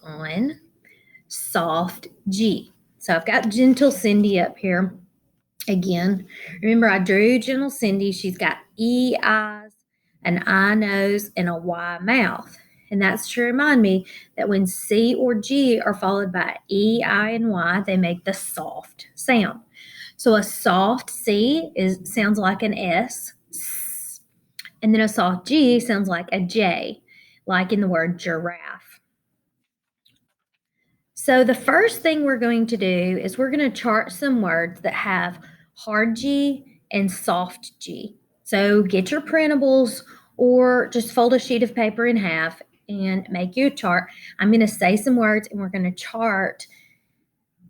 on soft G. So I've got gentle Cindy up here. Again, remember I drew gentle Cindy. She's got E eyes, an I nose, and a Y mouth. And that's to remind me that when C or G are followed by E, I, and Y, they make the soft sound. So a soft C sounds like an S, and then a soft G sounds like a J, like in the word giraffe. So the first thing we're going to do is we're going to chart some words that have hard G and soft G. So get your printables or just fold a sheet of paper in half and make you a chart. I'm going to say some words and we're going to chart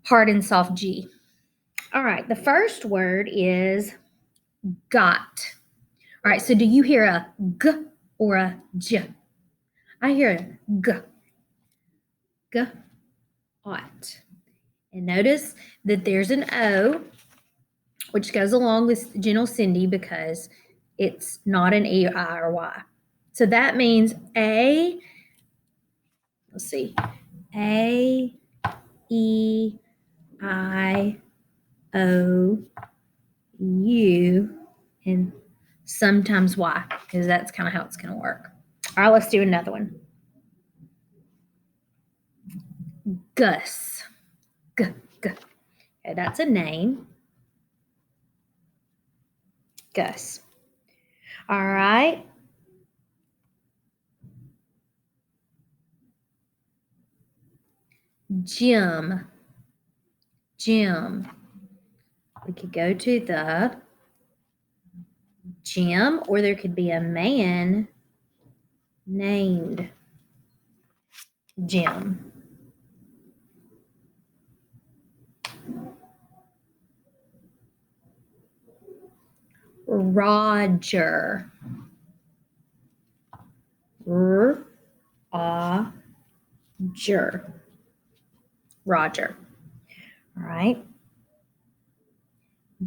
hard and soft G. All right, the first word is got. All right, so do you hear a G or a J? I hear a G. G. Ought. And notice that there's an O, which goes along with gentle Cindy because it's not an E, I, or Y. So that means A, let's see, A, E, I, O, U, and sometimes Y, because that's kind of how it's going to work. All right, let's do another one. Gus. G. Okay, that's a name. Gus. All right. Jim. We could go to the Jim, or there could be a man named Jim. Roger. Roger. All right.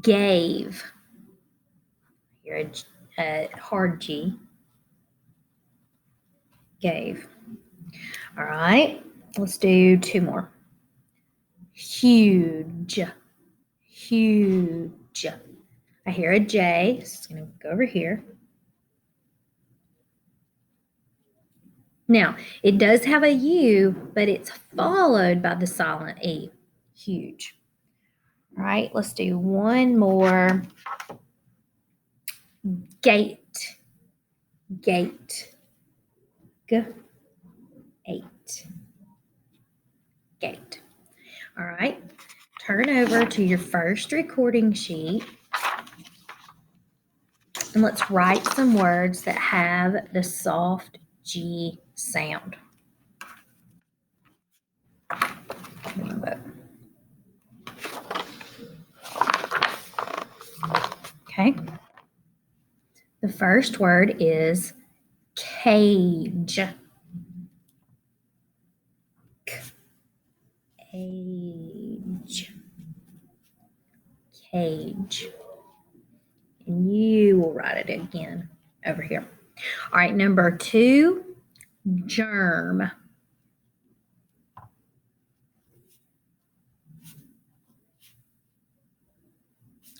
Gave. You're a hard G. Gave. All right. Let's do two more. Huge. I hear a J, so it's going to go over here. Now, it does have a U, but it's followed by the silent E. Huge. All right, let's do one more. Gate. Gate. Gate. All right, turn over to your first recording sheet. And let's write some words that have the soft G sound. Okay. The first word is cage. Cage. And you will write it again over here. All right, number 2, germ.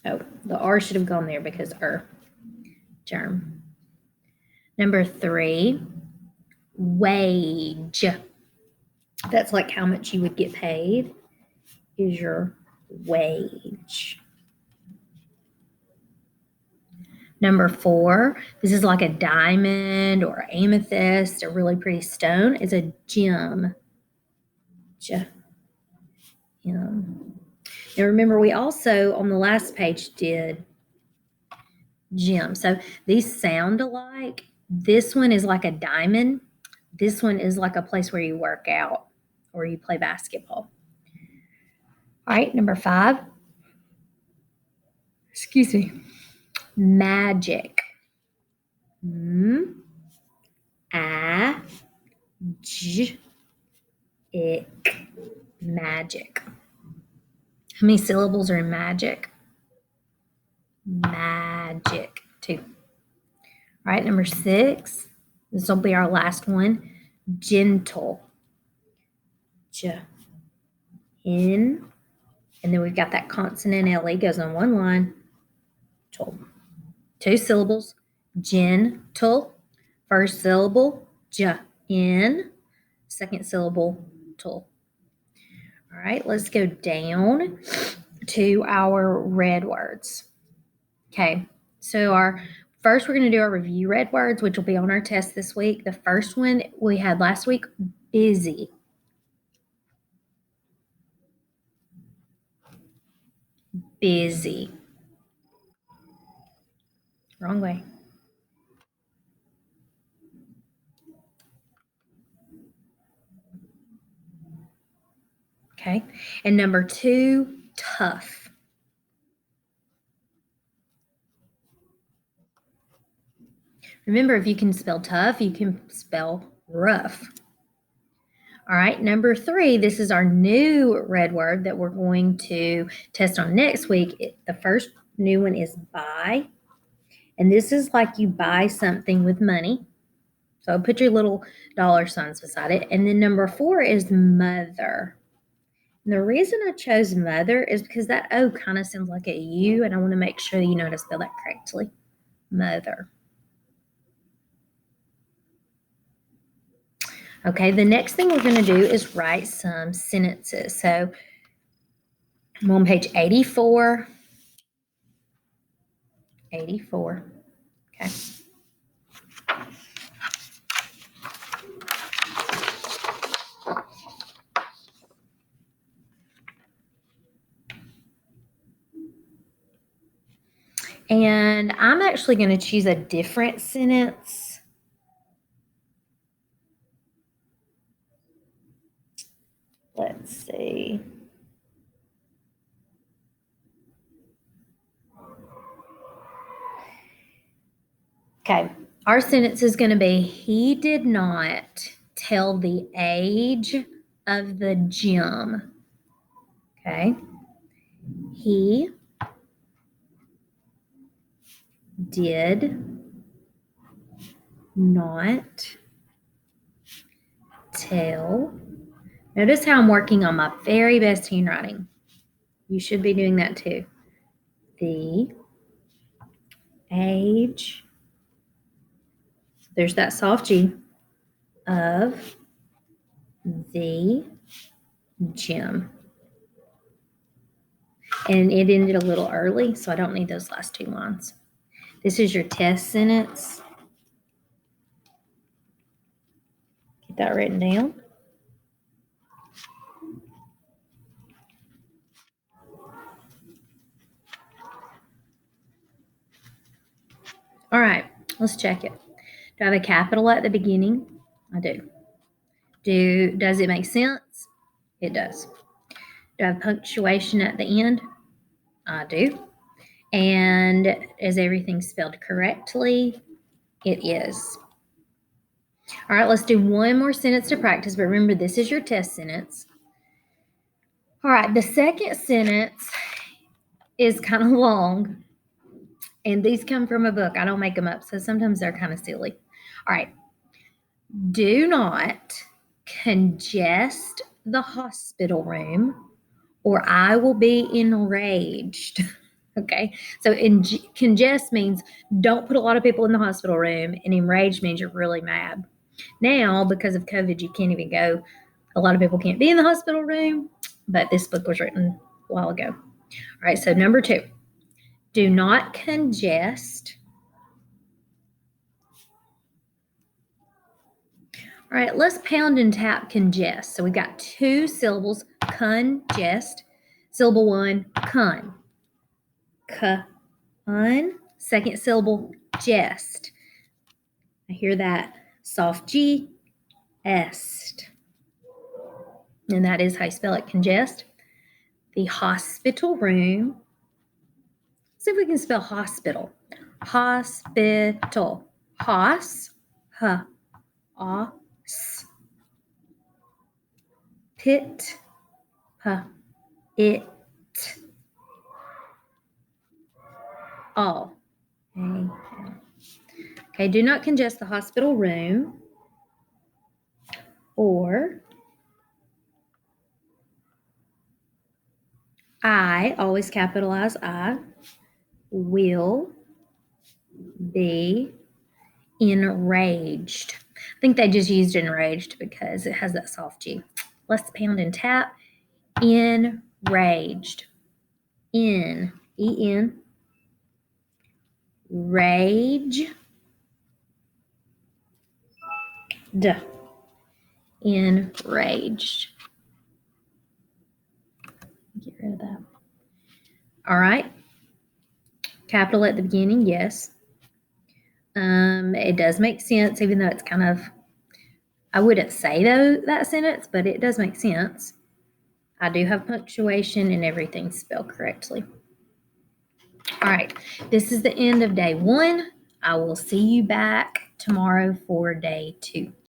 Oh, the R should have gone there because germ. Number 3, wage. That's like how much you would get paid is your wage. Number 4, this is like a diamond or amethyst, a really pretty stone, is a gem. Gem. Now remember, we also on the last page did gem. So these sound alike. This one is like a diamond. This one is like a place where you work out or you play basketball. All right, number 5. Excuse me. Magic. Magic. How many syllables are in magic? Magic. 2. All right, number 6. This will be our last one. Gentle. j, in, and then we've got that consonant LE goes on one line, tul. 2 syllables, gentle. First syllable, j, in. Second syllable, tul. All right, let's go down to our red words. Okay, so we're going to do our review red words, which will be on our test this week. The first one we had last week, busy. Busy. Wrong way. Okay, and number 2, tough. Remember, if you can spell tough, you can spell rough. All right, number 3, this is our new red word that we're going to test on next week. The first new one is buy. And this is like you buy something with money. So put your little dollar signs beside it. And then number 4 is mother. And the reason I chose mother is because that O kind of sounds like a U, and I want to make sure you know how to spell that correctly. Mother. Okay, the next thing we're going to do is write some sentences. So I'm on page 84. 84. Okay. And I'm actually going to choose a different sentence. Let's see. Okay, our sentence is going to be, he did not tell the age of the gym. Okay, he did not tell. Notice how I'm working on my very best handwriting. You should be doing that too. The age, there's that soft G, of the gym. And it ended a little early, so I don't need those last 2 lines. This is your test sentence. Get that written down. All right, let's check it. Do I have a capital at the beginning? I do. Does it make sense? It does. Do I have punctuation at the end? I do. And is everything spelled correctly? It is. All right, let's do one more sentence to practice, but remember, this is your test sentence. All right, the second sentence is kind of long, and these come from a book. I don't make them up, so sometimes they're kind of silly. All right. Do not congest the hospital room, or I will be enraged. Okay, so congest means don't put a lot of people in the hospital room, and enraged means you're really mad. Now, because of COVID, you can't even go. A lot of people can't be in the hospital room, but this book was written a while ago. All right, so number 2, do not congest. All right, let's pound and tap congest. So we've got 2 syllables, congest. Syllable 1, con. Con. Second syllable, jest. I hear that soft G, est. And that is how you spell it, congest. The hospital room. See if we can spell hospital. Hospital. Hos. H. Os. Pit. P. It. All. Okay, do not congest the hospital room, or I, always capitalize I, will be enraged. I think they just used enraged because it has that soft G. Let's pound and tap. Enraged. In, E-N, rage, D, enraged. Get rid of that. All right. Capital at the beginning, yes. It does make sense, even though it's kind of, I wouldn't say though that sentence, but it does make sense. I do have punctuation and everything spelled correctly. All right, this is the end of day 1. I will see you back tomorrow for day 2.